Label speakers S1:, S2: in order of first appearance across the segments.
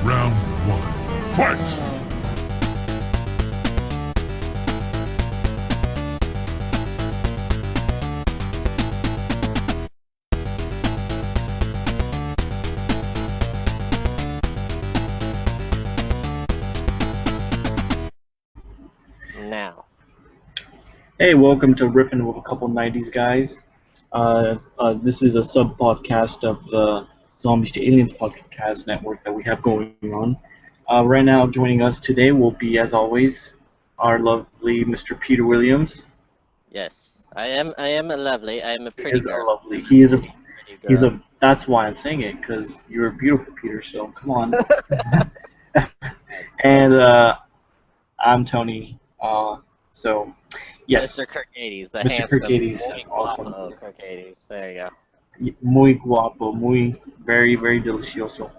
S1: Round one. Fight!
S2: Now.
S3: Hey, welcome to Riffin with a couple 90's guys. This is a sub podcast of the Zombies to Aliens podcast network that we have going on. Right now, joining us today will be, as always, our lovely Mr. Peter Williams.
S2: Yes. I am a lovely. I am a
S3: He
S2: pretty
S3: is a
S2: girl.
S3: lovely. He is a.
S2: Pretty
S3: He's
S2: girl.
S3: a. That's why I'm saying it, because you're a beautiful Peter. So come on. And I'm Tony. So, yes.
S2: Mr. Kirkades, the
S3: Mr.
S2: handsome,
S3: Kirkades,
S2: muy
S3: awesome.
S2: guapo Kirkades. There you go.
S3: Muy guapo, very, very delicioso.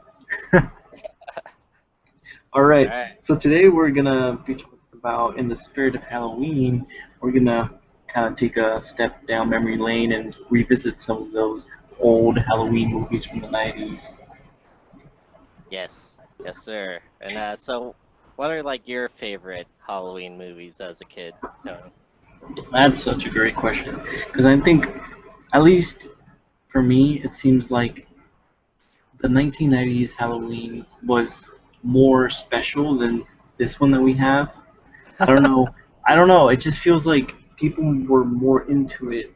S3: All right,
S2: Alright.
S3: so today we're gonna be talking about, in the spirit of Halloween, we're gonna kind of take a step down memory lane and revisit some of those old Halloween movies from the 90's.
S2: Yes. Yes, sir. And so, what are like your favorite Halloween movies as a kid, Tony?
S3: That's such a great question, because I think, at least for me, it seems like the 1990's Halloween was more special than this one that we have. I don't know. I don't know. It just feels like people were more into it,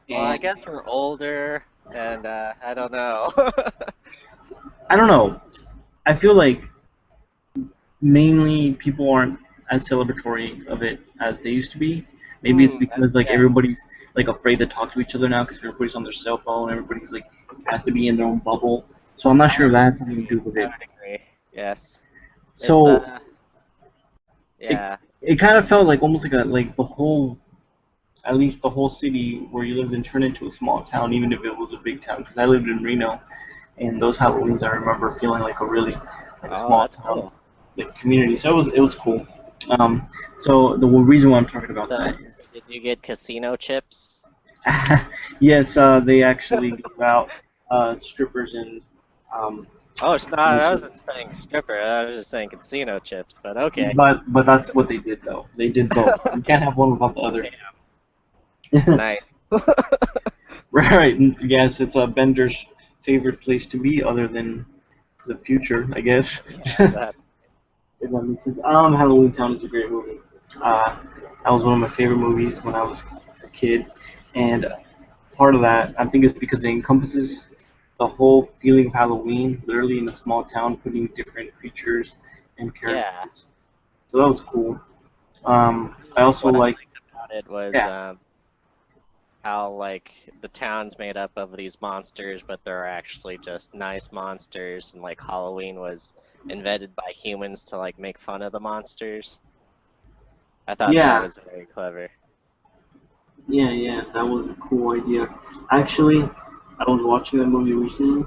S2: Well, I
S3: and
S2: guess we're older, and I don't know.
S3: I don't know. I feel like mainly people aren't as celebratory of it as they used to be. Maybe it's because like
S2: Yeah,
S3: everybody's like afraid to talk to each other now because everybody's on their cell phone. Everybody's like has to be in their own bubble. So I'm not
S2: I
S3: sure if
S2: would
S3: that has something to
S2: agree.
S3: do with
S2: I
S3: it.
S2: would agree. Yes. It's
S3: So it
S2: yeah.
S3: it kind of felt like almost like the whole, at least the whole city where you lived in turned into a small town, even if it was a big town. Because I lived in Reno, and those Halloweens I remember feeling like a really like a
S2: Oh,
S3: small
S2: that's
S3: town
S2: cool.
S3: like community. So it was cool. So the reason why I'm talking about
S2: So,
S3: that is,
S2: did you get casino chips?
S3: yes, they actually give out strippers and um,
S2: Oh, it's not. I
S3: merchant.
S2: wasn't saying stripper. I was just saying casino chips. But okay.
S3: But that's what they did though. They did both. You can't have one without the other.
S2: Nice.
S3: Right. Yes, it's a Bender's favorite place to be, other than the future, I guess.
S2: Yeah, that.
S3: If that makes sense. Halloween Town is a great movie. That was one of my favorite movies when I was a kid, and part of that I think is because it encompasses the whole feeling of Halloween, literally in a small town, putting different creatures and
S2: Yeah.
S3: characters. So that was cool. I also
S2: What I
S3: like,
S2: liked about it was
S3: yeah,
S2: how like the town's made up of these monsters, but they're actually just nice monsters, and like Halloween was invented by humans to like make fun of the monsters. I thought that
S3: yeah,
S2: was very clever.
S3: yeah. That was a cool idea. Actually, I was watching that movie recently,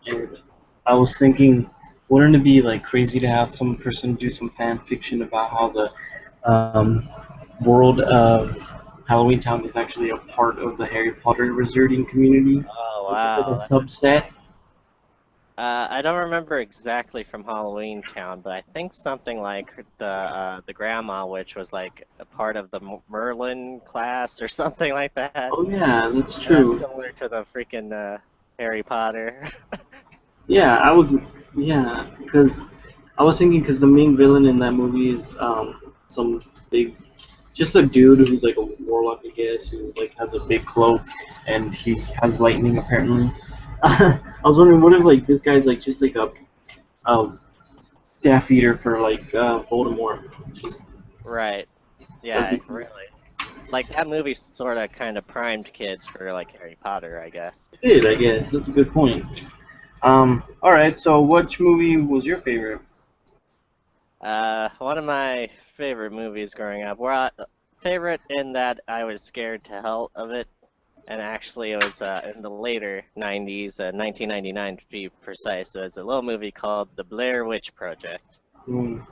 S3: and I was thinking, wouldn't it be like crazy to have some person do some fan fiction about how the world of Halloween Town is actually a part of the Harry Potter wizarding community?
S2: Oh
S3: Like it's like a
S2: wow,
S3: subset.
S2: I don't remember exactly from Halloween Town, but I think something like the grandma witch was like a part of the Merlin class or something like that.
S3: Oh yeah, that's
S2: And that's
S3: true.
S2: similar to the freaking Harry Potter.
S3: Yeah, I was, yeah, because I was thinking because the main villain in that movie is some big, just a dude who's like a warlock, I guess, who like has a big cloak and he has lightning apparently. I was wondering, what if like this guy's like just like a Death Eater for like Voldemort? Just
S2: Right.
S3: that'd
S2: Yeah,
S3: be cool.
S2: really. Like that movie sort of kind of primed kids for like Harry Potter, I guess.
S3: It did, I guess. That's a good point. All right. So, which movie was your favorite?
S2: One of my favorite movies growing up. Favorite in that I was scared to hell of it, and actually it was in the later 90s, 1999 to be precise. It was a little movie called The Blair Witch Project.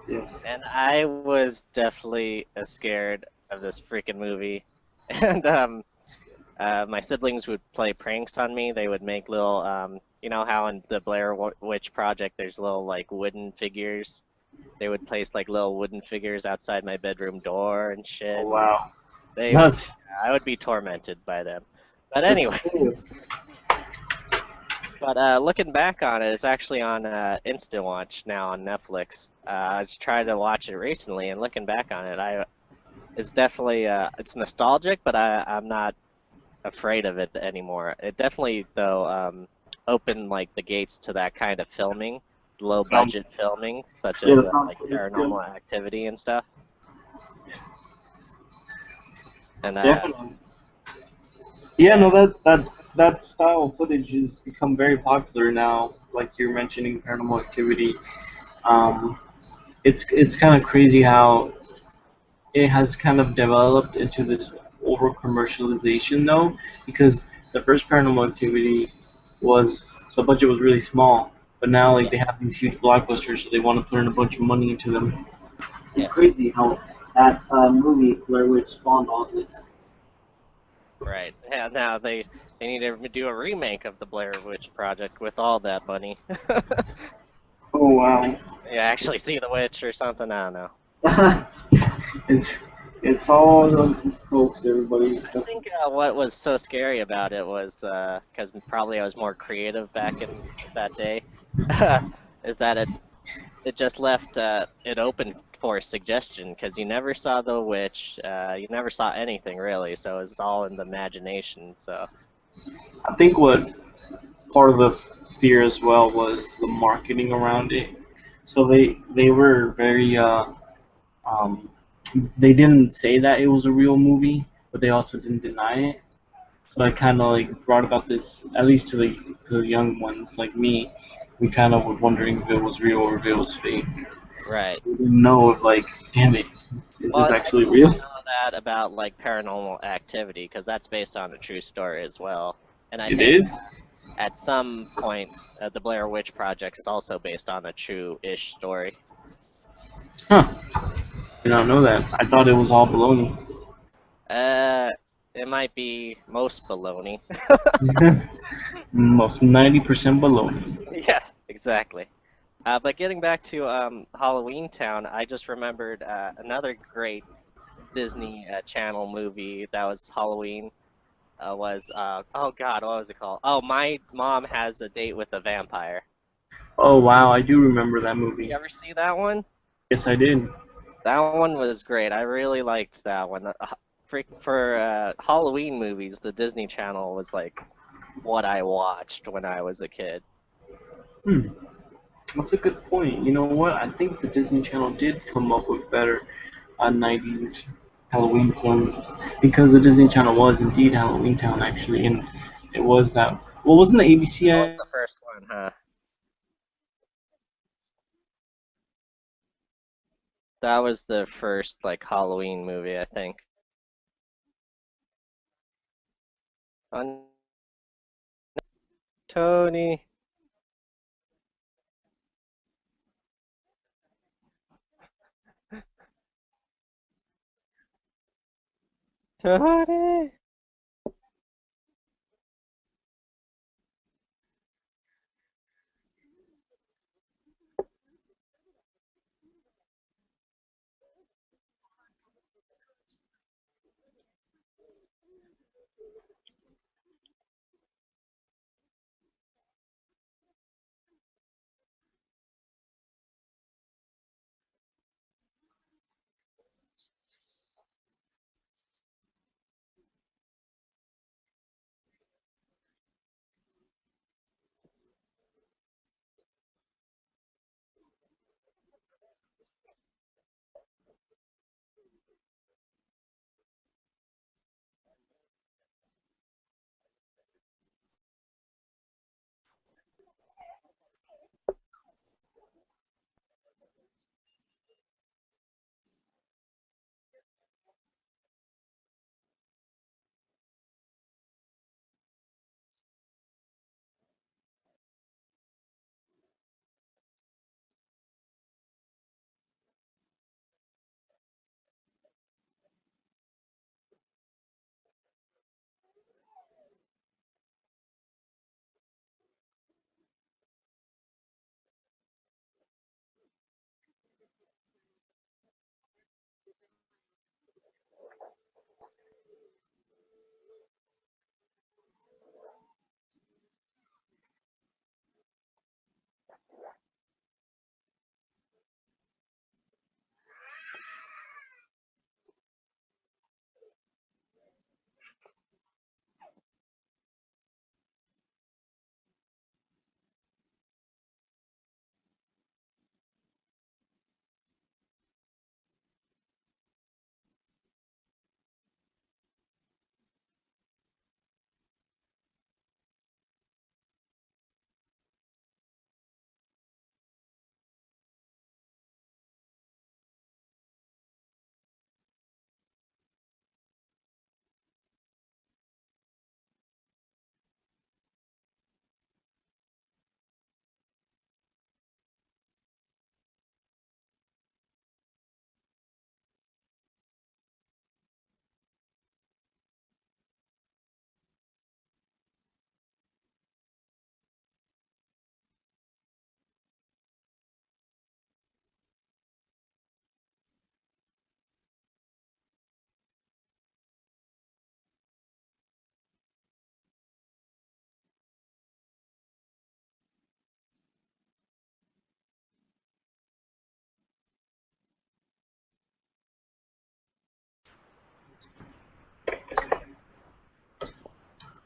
S3: Yes.
S2: And I was definitely scared of this freaking movie. And my siblings would play pranks on me. They would make little You know how in the Witch Project there's little like wooden figures. They would place like little wooden figures outside my bedroom door and
S3: Oh
S2: shit.
S3: wow,
S2: They,
S3: that's
S2: I would be tormented by them. But
S3: that's cool.
S2: anyways, but looking back on it, it's actually on Instant Watch now on Netflix. I just tried to watch it recently, and looking back on it, it's definitely it's nostalgic, but I'm not afraid of it anymore. It definitely though opened like the gates to that kind of filming, low
S3: Um,
S2: budget filming, such
S3: yeah,
S2: as
S3: the found
S2: like
S3: footage still.
S2: Paranormal Activity and stuff. And
S3: Definitely. Yeah,
S2: yeah,
S3: no, that style of footage has become very popular now. Like you're mentioning Paranormal Activity. Um, it's kind of crazy how it has kind of developed into this over commercialization though, because the first Paranormal Activity was the budget was really small, but now like
S2: yeah,
S3: they have these huge blockbusters, so they want to put in a bunch of money into them. It's
S2: yes,
S3: crazy how that movie Blair Witch spawned all this.
S2: right. Yeah, now they need to do a remake of the Blair Witch Project with all that money.
S3: Oh wow.
S2: Yeah, actually see the witch or something. I don't know.
S3: it's it's all the folks, everybody.
S2: I think what was so scary about it was because probably I was more creative back in that day, is that it just left it open for suggestion because you never saw the witch, you never saw anything really, so it was all in the imagination. So
S3: I think what part of the fear as well was the marketing around it. So they were very um, they didn't say that it was a real movie, but they also didn't deny it. So I kind of like brought about this, at least to the young ones like me. We kind of were wondering if it was real or if it was fake. So
S2: right.
S3: we didn't know if like, damn it, is
S2: Well,
S3: this
S2: I
S3: actually
S2: still
S3: real?
S2: don't know that about like Paranormal Activity because that's based on a true story as well, and I
S3: It
S2: think
S3: is?
S2: at some point the Blair Witch Project is also based on a true-ish story.
S3: Huh? Did not know that. I thought it was all baloney.
S2: Uh, it might be most baloney.
S3: Most 90% baloney.
S2: Yeah, exactly. But getting back to Halloween Town, I just remembered another great Disney Channel movie that was Halloween. Was oh God, what was it called? Oh, My Mom Has a Date with a Vampire.
S3: Oh wow, I do remember that
S2: You
S3: movie.
S2: ever see that one?
S3: Yes, I did.
S2: That one was great. I really liked that one. For Halloween movies, the Disney Channel was like what I watched when I was a kid.
S3: Hmm, that's a good point. You know what? I think the Disney Channel did come up with better 90's Halloween films because the Disney Channel was indeed Halloween Town actually, and it was that. Well, wasn't the ABC?
S2: That was the first one, huh? That was the first like Halloween movie, I think. On Tony, Tony.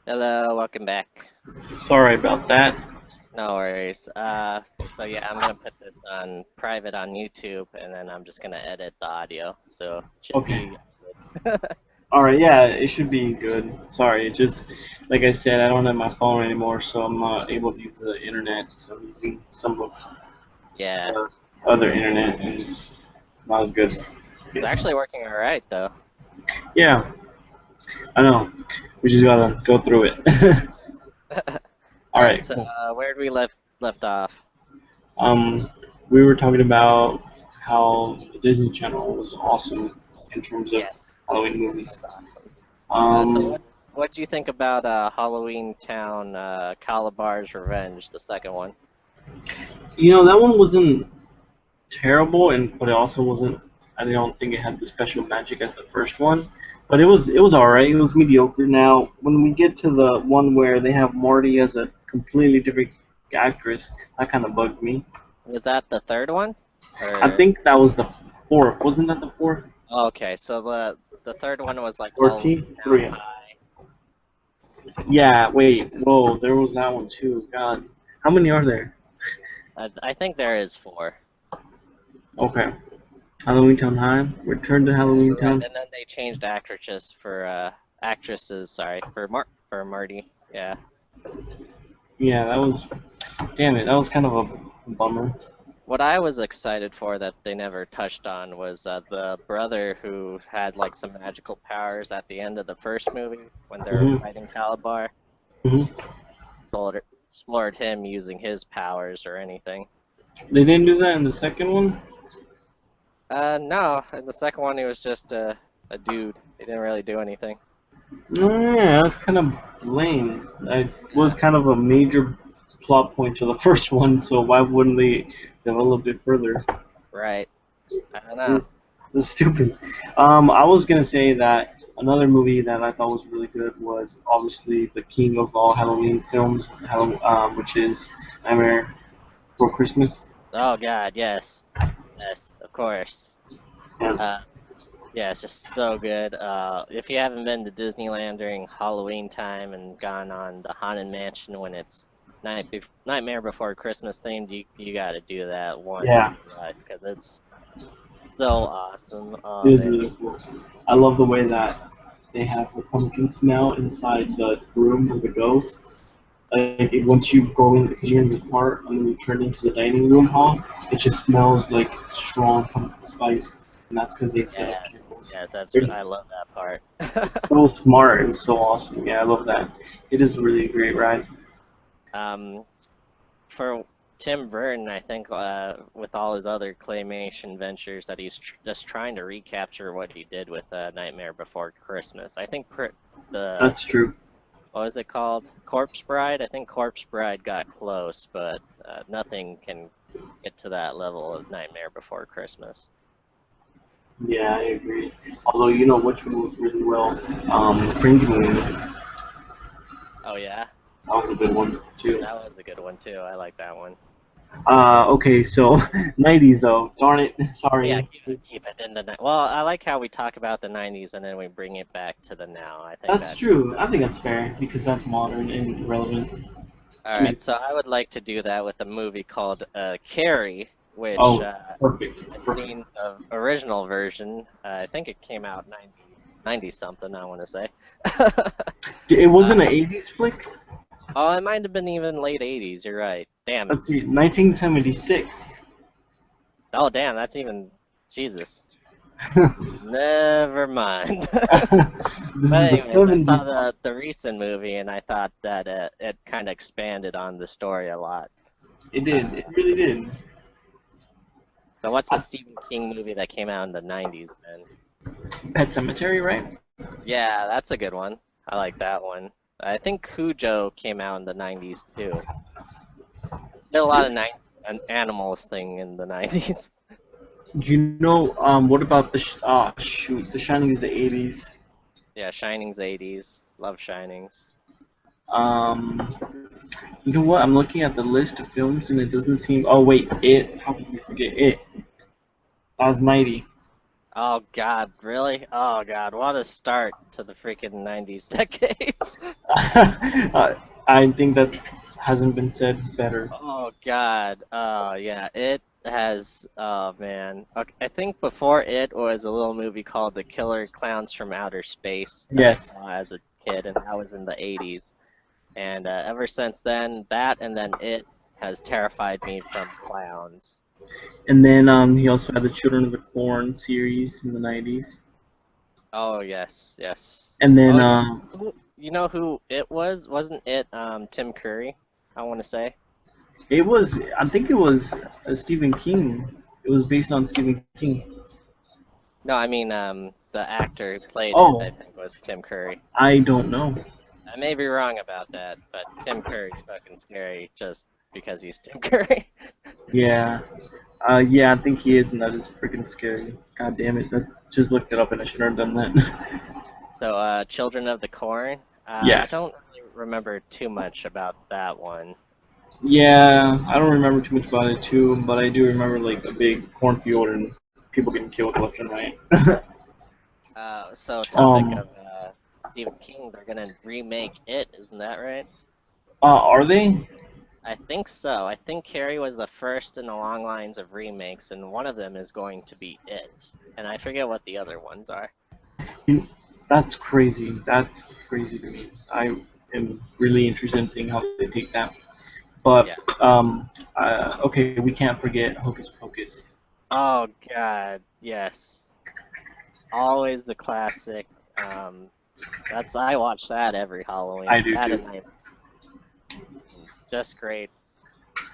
S2: Hello, welcome back.
S3: Sorry about that.
S2: No worries. So yeah, I'm gonna put this on private on YouTube, and then I'm just gonna edit the audio, so it should
S3: Okay.
S2: be good.
S3: Alright, yeah, it should be good. Sorry, it just, like I said, I don't have my phone anymore, so I'm not able to use the internet, so I'm using some of
S2: Yeah,
S3: the other internet, and it's not as good.
S2: it's
S3: Yes.
S2: actually working all right though.
S3: Yeah, I know. We just gotta go through it.
S2: All right,
S3: Alright,
S2: so
S3: cool.
S2: where did we left off?
S3: Um, we were talking about how the Disney Channel was awesome in terms of
S2: Yes,
S3: Halloween
S2: that's
S3: movies.
S2: awesome. So
S3: Um,
S2: what do you think about Halloween Town, Calabar's Revenge, the second one?
S3: that one wasn't terrible, but it also wasn't. I don't think it had the special magic as the first one, but it was alright. It was mediocre. Now, when we get to the one where they have Marty as a completely different actress, that kind of bugged me.
S2: Was that the third one?
S3: I
S2: Or
S3: think that was the fourth. Wasn't that the fourth?
S2: okay, so the third one was like Halloween
S3: 14?
S2: Town
S3: 3.
S2: High.
S3: Yeah. Wait. Whoa. There was that one too. God. How many are there?
S2: I think there is four.
S3: Okay. Halloween Town High. Return to
S2: Yeah,
S3: Halloween
S2: you're right.
S3: Town.
S2: And then they changed actresses, sorry, for Marty. Yeah.
S3: Yeah. That was. Damn it. That was kind of a bummer.
S2: What I was excited for that they never touched on was the brother who had like some magical powers at the end of the first movie when they were
S3: Mhm.
S2: fighting Calabar.
S3: Mhm.
S2: Explored him using his powers or anything.
S3: They didn't do that in the second one.
S2: No, in the second one he was just a dude. He didn't really do anything.
S3: Oh, yeah, that's kind of lame. It was
S2: Yeah,
S3: kind of a major plot point to the first one, so why wouldn't they develop it further?
S2: right. I don't know.
S3: This, this is stupid. I was gonna say that another movie that I thought was really good was obviously the king of all Halloween films, which is Nightmare Before Christmas.
S2: Oh God, yes, yes, of course.
S3: Yeah,
S2: Uh, yeah, it's just so good. If you haven't been to Disneyland during Halloween time and gone on the Haunted Mansion when it's Nightmare Before Christmas themed, you got to do that once
S3: yeah,
S2: in your life because it's so awesome.
S3: it
S2: Oh
S3: is
S2: man.
S3: really cool. I love the way that they have the pumpkin smell inside the room with the ghosts. Like once you go in, because you're in the car, and then you turn into the dining room hall, it just smells like strong pumpkin spice, and that's because they set up
S2: Yes,
S3: candles.
S2: yes,
S3: They're-
S2: I love that part.
S3: It's so smart and so awesome. Yeah, I love that. It is really a great ride.
S2: Um, for Tim Burton, I think with all his other claymation ventures, that he's just trying to recapture what he did with Nightmare Before Christmas. I think the
S3: That's true.
S2: what was it called? Corpse Bride? I think Corpse Bride got close, but nothing can get to that level of Nightmare Before Christmas.
S3: Yeah, I agree. Although you know which one was really well, Frankenweenie. That
S2: Oh yeah,
S3: was a good one too.
S2: that was a good one too. I like that one.
S3: Okay, so 90's though. Darn it.
S2: Yeah,
S3: Sorry.
S2: keep it in the Well, I like how we talk about the 90's and then we bring it back to the now. I think
S3: That's
S2: that.
S3: true. I think that's fair because that's modern and relevant.
S2: All
S3: I mean,
S2: right, so I would like to do that with a movie called Carrie, which
S3: oh, perfect.
S2: I've
S3: Perfect.
S2: seen the original version. I think it came out 90 something, I want to say.
S3: It wasn't an
S2: uh,
S3: 80's flick?
S2: oh, it might have been even late 80's. You're right. Damn
S3: Let's
S2: it.
S3: see, 1976.
S2: Oh, damn, that's even. Jesus. Never mind.
S3: This is
S2: But
S3: the
S2: anyways, I
S3: 70s.
S2: saw the recent movie and I thought that it kind of expanded on the story a lot.
S3: It
S2: Uh,
S3: did. It really did.
S2: so what's the
S3: I,
S2: Stephen King movie that came out in the 90's then?
S3: Pet Cemetery, right?
S2: Yeah, that's a good one. I like that one. I think Cujo came out in the 90's too. Did a lot of animals thing in the 90's.
S3: Do you know, what about shoot, The Shining is the 80s.
S2: Yeah, Shining's 80's. Love Shining's.
S3: Um, you know what? I'm looking at the list of films and it doesn't seem. Oh wait, It. How could we forget It? That was 90.
S2: Oh God, really? Oh God, what a start to the freaking 90s decades.
S3: I think that hasn't been said better.
S2: Oh God. Oh yeah, it has. Oh man. Okay, I think before it was a little movie called The Killer Clowns from Outer Space that I
S3: Yes.
S2: saw as a kid, and that was in the 80s. And ever since then, that and then it has terrified me from clowns.
S3: And then he also had the Children of the Corn series in the 90s.
S2: Oh yes, yes.
S3: And then
S2: Oh, you know who it was? Wasn't it Tim Curry? I want to say.
S3: it was, I think it was Stephen King. It was based on Stephen King.
S2: No, I mean the actor who played it, I
S3: Oh,
S2: think was Tim Curry.
S3: I don't know.
S2: I may be wrong about that, but Tim Curry's fucking scary just because he's Tim Curry.
S3: Yeah. Yeah, I think he is, and that is freaking scary. God damn it. I just looked it up and I should have done that.
S2: So, Children of the Corn.
S3: Yeah.
S2: I don't really remember too much about that one.
S3: Yeah, I don't remember too much about it too, but I do remember like a big cornfield and people getting killed left and right.
S2: So topic
S3: um,
S2: of Stephen King, they're gonna remake it, isn't that right?
S3: are they?
S2: I think so. I think Carrie was the first in the long lines of remakes, and one of them is going to be it. And I forget what the other ones are.
S3: You- That's crazy. That's crazy to me. I am really interested in seeing how they take that. But
S2: Yeah.
S3: okay, we can't forget Hocus Pocus.
S2: Oh God, yes. Always the classic. Um, I watch that every
S3: I
S2: Halloween.
S3: do
S2: That
S3: too.
S2: and just great.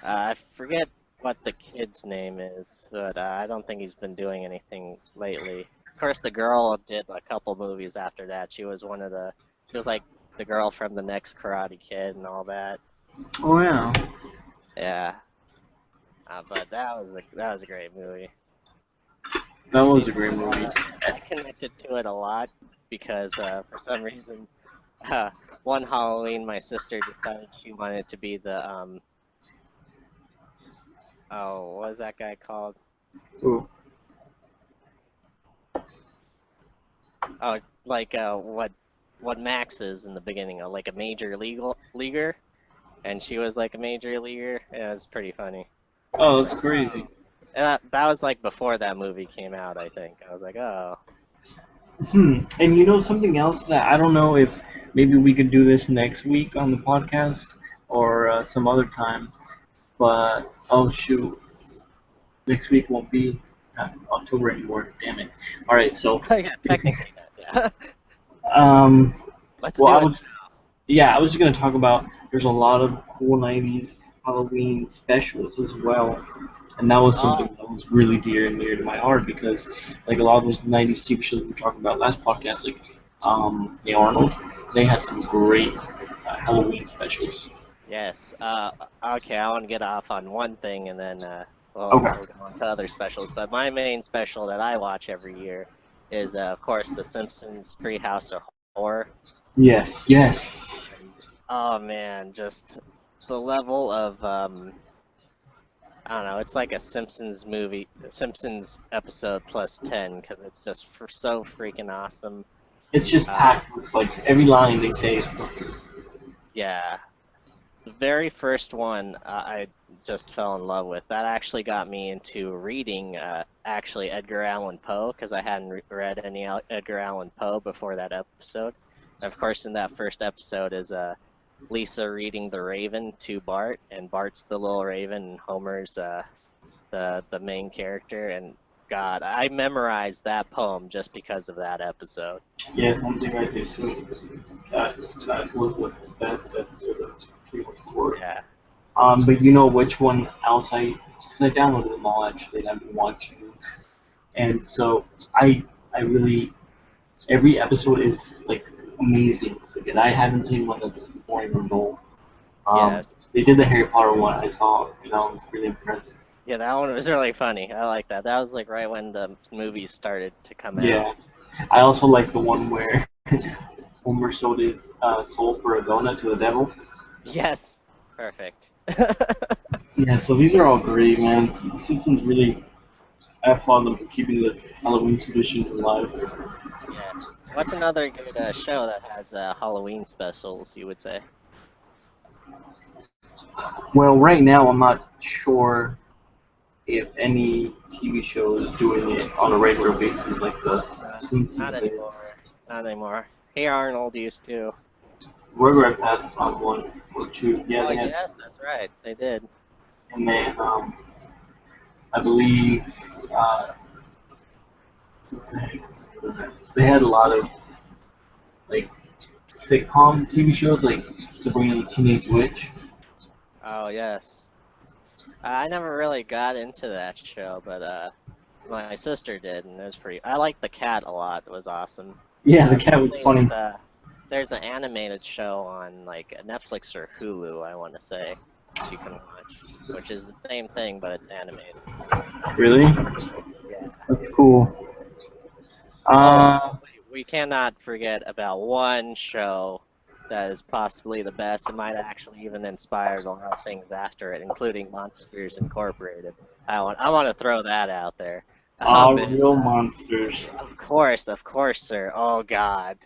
S2: I forget what the kid's name is, but I don't think he's been doing anything lately. Of course, the girl did a couple movies after that. She was like the girl from the next Karate Kid and all that.
S3: Oh yeah,
S2: Yeah, but that was a great movie.
S3: that was a
S2: You
S3: great
S2: know,
S3: movie.
S2: I connected to it a lot because for some reason, uh, one Halloween my sister decided she wanted to be the oh, what was that guy called?
S3: Ooh.
S2: Oh, like what Max is in the beginning, like a major leaguer, and she was like a major leaguer. It was pretty funny. I
S3: Oh,
S2: was
S3: that's
S2: like,
S3: crazy.
S2: oh, and that was like before that movie came out, I think. I was like, oh,
S3: And you know something else that I don't know if maybe we could do this next week on the podcast or some other time. But oh shoot, next week won't be October anymore. Damn it. All right, so
S2: yeah, technically that, yeah.
S3: um,
S2: Let's
S3: well,
S2: do it.
S3: yeah, I was just gonna talk about. There's a lot of cool '90s Halloween specials as well, and that was something
S2: Oh,
S3: that was really dear and near to my heart because, like a lot of those '90s TV shows we were talking about last podcast, like The Arnold, they had some great Halloween specials.
S2: yes. Okay, I want to get off on one thing and then
S3: Okay.
S2: we'll go on to other specials. But my main special that I watch every year is of course The Simpsons Treehouse of Horror.
S3: Yes. Yes.
S2: And oh man, just the level of I don't know, it's like a Simpsons episode plus 10 because it's just so freaking awesome.
S3: It's just
S2: Uh,
S3: packed with like every line they say is perfect.
S2: yeah, the very first one I just fell in love with. That actually got me into reading actually Edgar Allan Poe because I hadn't read any Edgar Allan Poe before that episode. And of course, in that first episode is Lisa reading The Raven to Bart, and Bart's the little raven, and Homer's the main character. And God, I memorized that poem just because of that episode.
S3: Yeah, something I did too. That that was like the best episode of Tree of Horror.
S2: Yeah.
S3: But you know which one else because I downloaded them all actually, and I've been watching, and so I really every episode is like amazing. Like, and I haven't seen one that's boring or dull.
S2: Yes.
S3: They did the Harry Potter one I saw, and I was really impressed.
S2: Yeah, that one was really funny. I like that. That was like right when the movies started to come out.
S3: Yeah, I also like the one where Homer sold his soul for a donut to the devil.
S2: Yes. Perfect.
S3: Yeah, so these are all great, man. Simpsons really I applaud them for keeping the Halloween tradition alive.
S2: Yeah. What's another good show that has Halloween specials, you would say?
S3: Well, right now I'm not sure if any TV show is doing it on a regular basis like the
S2: Not
S3: Simpsons is.
S2: anymore. Not anymore. Hey Arnold used to.
S3: Rugrats had one or two. Yeah,
S2: Oh
S3: they had,
S2: yes, that's right. They did.
S3: and they I believe uh, what the heck is it? They had a lot of like sitcom TV shows like Sabrina the Teenage Witch.
S2: Oh yes. I never really got into that show, but my sister did, and it was pretty. I liked the cat a lot. It was awesome.
S3: Yeah, the cat was
S2: Apparently,
S3: funny.
S2: there's an animated show on like Netflix or Hulu. I want to say you can watch, which is the same thing, but it's animated.
S3: Really?
S2: Yeah.
S3: That's cool.
S2: Oh, we cannot forget about one show that is possibly the best. It might actually even inspire a lot of things after it, including Monsters Incorporated. I want to throw that out there. Oh man,
S3: Real Monsters.
S2: of course, sir. Oh God,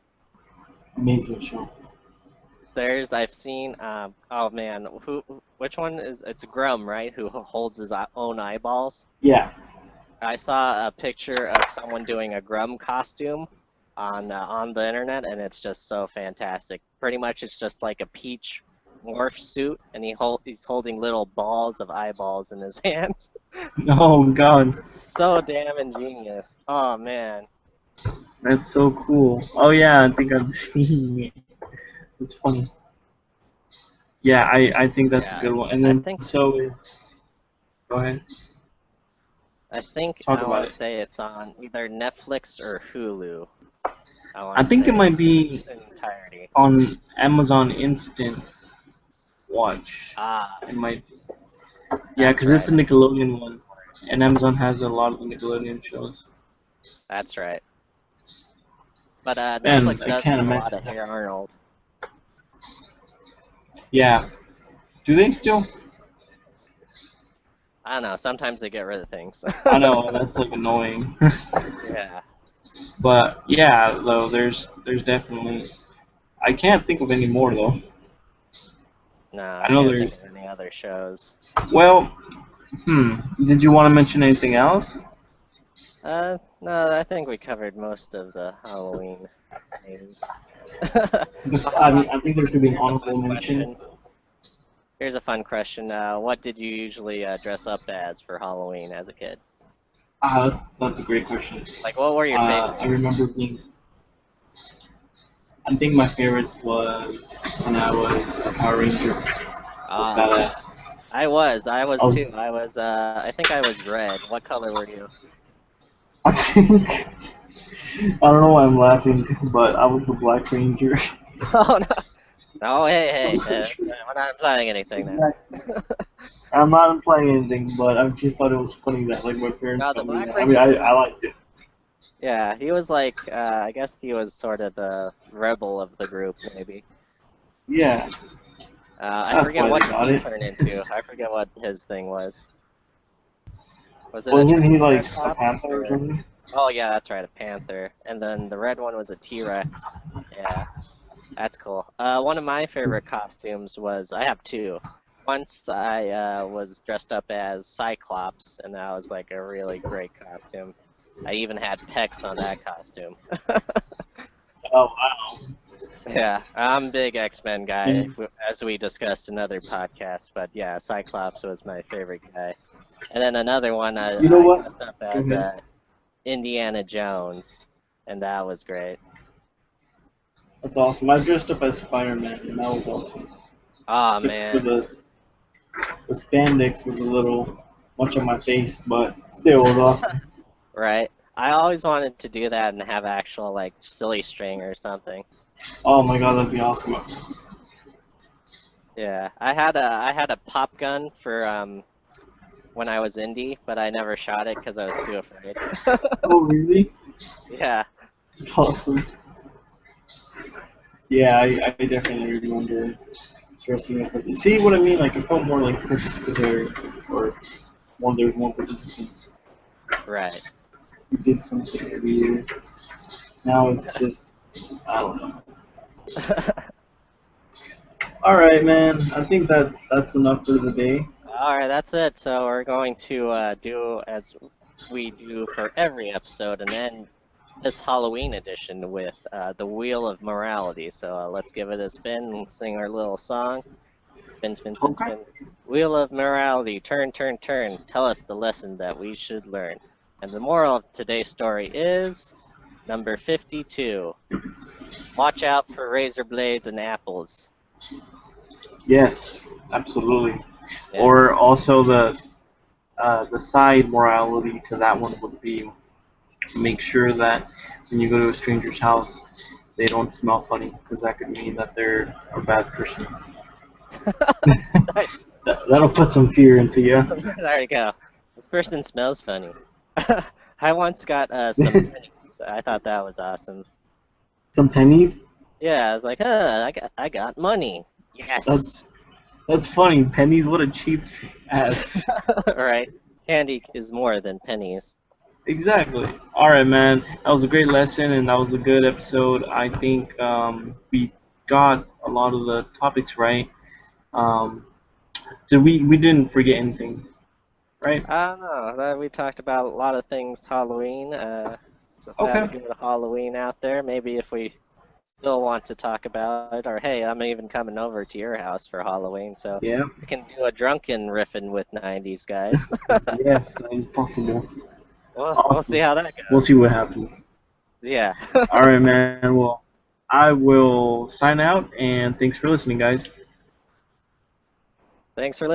S3: Amazing show.
S2: I've seen oh man, which one is it's Grum, right? Who holds his own eyeballs.
S3: Yeah.
S2: I saw a picture of someone doing a Grum costume on the internet, and it's just so fantastic. Pretty much, it's just like a peach morph suit, and he's holding little balls of eyeballs in his hands.
S3: Oh God,
S2: So damn ingenious. Oh man.
S3: that's so cool. Oh yeah, I think I've seen it. It's funny. Yeah, I think that's a
S2: Yeah,
S3: good one. And
S2: I
S3: then
S2: think
S3: so is. Go ahead.
S2: I
S3: Talk about
S2: want to
S3: it.
S2: say it's on either Netflix or Hulu. I want
S3: I
S2: to
S3: think it
S2: say
S3: might be
S2: in entirety.
S3: on Amazon Instant Watch.
S2: Ah,
S3: It might. Yeah,
S2: that's
S3: because it's
S2: right.
S3: a Nickelodeon one, and Amazon has a lot of the Nickelodeon shows.
S2: That's right. But
S3: And
S2: Netflix
S3: I
S2: does
S3: can't
S2: have a lot
S3: imagine.
S2: of Hey Arnold.
S3: Yeah. Do they still?
S2: I don't know. Sometimes they get rid of things.
S3: I know that's like annoying.
S2: Yeah.
S3: But yeah, though there's definitely. I can't think of any more though.
S2: No,
S3: I
S2: I
S3: know
S2: can't
S3: there's.
S2: think of any other shows.
S3: Well, Did you want to mention anything else?
S2: No, I think we covered most of the Halloween things.
S3: I
S2: How
S3: mean,
S2: about
S3: I think there should be an
S2: here's a fun
S3: honorable mention.
S2: question. Here's a fun question. What did you usually dress up as for Halloween as a kid?
S3: That's a great question.
S2: Like, what were your
S3: I
S2: favorites?
S3: remember being. I think my favorites was when I was a Power Ranger. I was
S2: Ah,
S3: badass.
S2: I was
S3: I was.
S2: too. I think I was red. What color were you?
S3: I think. I don't know why I'm laughing, but I was the Black Ranger.
S2: Oh no, no, hey,
S3: I'm
S2: hey,
S3: not sure.
S2: we're not implying anything now.
S3: I'm not implying anything, but I just thought it was funny that like my parents
S2: No, the
S3: got me
S2: Black
S3: that. I mean,
S2: Ranger
S3: I
S2: was,
S3: liked it.
S2: yeah, he was like, I guess he was sort of the rebel of the group, maybe.
S3: Yeah,
S2: I
S3: that's
S2: forget
S3: why
S2: what
S3: they got
S2: he
S3: it.
S2: turned into. I forget what his thing was. Was it a
S3: Wasn't he like a
S2: Triceratops
S3: panther or
S2: or?
S3: something?
S2: Oh yeah, that's right, a panther. And then the red one was a T-Rex. Yeah, that's cool. One of my favorite costumes was I have two. Once I was dressed up as Cyclops, and that was like a really great costume. I even had pecs on that costume.
S3: Oh wow.
S2: Yeah, I'm a big X-Men guy,
S3: And
S2: as we discussed in other podcasts. But yeah, Cyclops was my favorite guy. And then another one,
S3: you know
S2: I
S3: what?
S2: dressed up
S3: Go
S2: as
S3: ahead.
S2: Indiana Jones, and that was great.
S3: That's awesome. I dressed up as Spider-Man, and that was awesome.
S2: Oh
S3: Except for
S2: man,
S3: the spandex was a little much on my face, but still was awesome.
S2: right? I always wanted to do that and have actual like silly string or something.
S3: Oh my god, that'd be awesome.
S2: Yeah, I had a pop gun for when I was indie, but I never shot it because I was too afraid.
S3: Oh really?
S2: Yeah,
S3: That's awesome. Yeah, I definitely remember dressing up as. See what I mean? Like it felt more like participatory, or one there's more participants.
S2: Right.
S3: We did something every year. Now it's just, I don't know. All right, man. I think that's enough for the day.
S2: All right, that's it. So we're going to do as we do for every episode, and end this Halloween edition with the Wheel of Morality. So let's give it a spin and sing our little song. Spin, spin, spin,
S3: Okay.
S2: spin. Wheel of Morality, turn, turn, turn. Tell us the lesson that we should learn. And the moral of today's story is number 52. Watch out for razor blades and apples.
S3: Yes, absolutely.
S2: Yeah.
S3: Or also the side morality to that one would be make sure that when you go to a stranger's house, they don't smell funny because that could mean that they're a bad person.
S2: Nice.
S3: That'll put some fear into you.
S2: There you go. This person smells funny. I once got some pennies. I thought that was awesome.
S3: Some pennies.
S2: Yeah, I was like, I got money. Yes.
S3: That's funny. Pennies, what a cheap ass.
S2: Right. Candy is more than pennies.
S3: Exactly. All right, man. That was a great lesson, and that was a good episode. I think we got a lot of the topics right. Um, we didn't forget anything, right?
S2: I don't know. We talked about a lot of things Halloween. Just have a
S3: Okay.
S2: good Halloween out there. Maybe if we still want to talk about it, or hey, I'm even coming over to your house for Halloween, so
S3: Yeah.
S2: we can do a drunken riffin with 90s guys.
S3: Yes, that is possible.
S2: We'll see
S3: Awesome.
S2: how that
S3: We'll
S2: goes.
S3: see what happens.
S2: Yeah.
S3: All right, man. Well, I will sign out, and thanks for listening, guys.
S2: Thanks for listening.